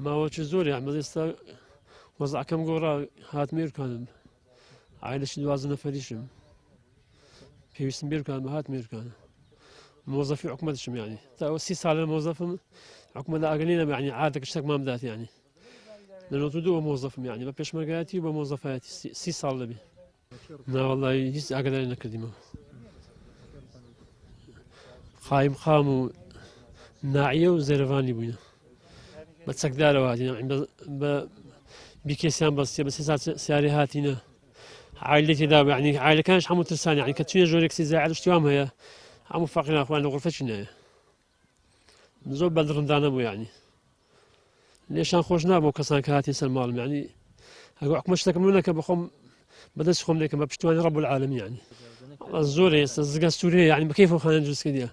ما هو زۆر يعني ئێستا وەزعەکەم گۆڕا هاتمێ بکانم عایلەشی 12 نەفەریشم پێویستم بێ بکانم هاتمێ بکانم مۆزەفی حکومەتشم يعني تا 30 ساڵە مۆزەفم حکومەت ئاگەنینە يعني عادەکە شتێک مام بدات يعني لە 92 مۆزەفم يعني بە پێشمەرگایەتی و بە مۆزەفایەتی 30 ساڵ دەبێ نا وەڵڵی هیچ ئاگاداری نەکردیمەوە قایم خام و ناعیە و زێرەڤانی بووینە بە چەکدارەوە هاتینە بە بیکێسیان بەستێ بە سیاری هاتینە عائلە تێدا يعني عائلەکانش هەموو ترسان يعني کە چوینە ژۆرێک سیزاعی شتیوام هەیە هەموو فەقیران خۆیان لە غورفەچی نایە زۆر بەدڕندانە بوو يعني لێشان خۆش نابوو کەسان کە هاتین سەر ماڵم يعني ئەگە حکومەت شتێکم نەکە بەخۆم بەدەست خۆم دەکەم بە پشتیوانی رب العالمین يعني زۆر ئێستا زگە سوورەیە يعني بەکەیف و خانە دروست کردیە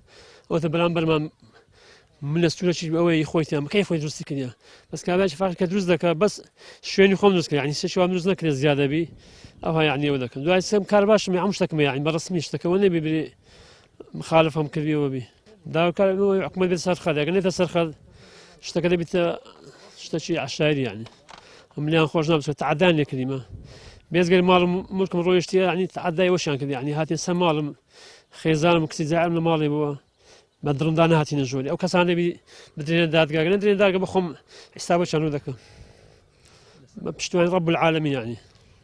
ئەوتە بەرامبەرمان من لە سوورەکی ئەوەی خۆیتیان بەکەیف خۆی دروستی کردیە بەس کابراایکی فاقی کە دروست دەکە بەس شوێنی خۆم دروست کرد يعني سێشوام دروست نەکرێت زیادەبی ئەوها يعني ئەوە دەکەم دوای سێم کار باشم هەموو شتێکم يعني بەڕسمی شتەکەەوە نەبێ بێ مخالفەم کردیەوە بێ داواکارەوەی حکومەت بێت سەرخەد ئەگەر نێتە سەرخەد شتەکە دەبێتە شتێکی عەشایری يعني ئەملیان خۆش نابێت تعەدایان لێ کردیمە بێزگەری ماڵم مولکم ڕۆیشتیە يعني تعەدای وەشیان کرد يعني هاتین سەر ماڵم خێزانم کچی جارم لە ماڵێ بووە بە دڕندانە هاتینە ژۆری ئەو کەسان دەبی بدرێنە دادگا ئەگەر نەدرێنە دادگا بەخۆم حیسابەکیان دەکەم بە پشتیوانی رب العالمین يعني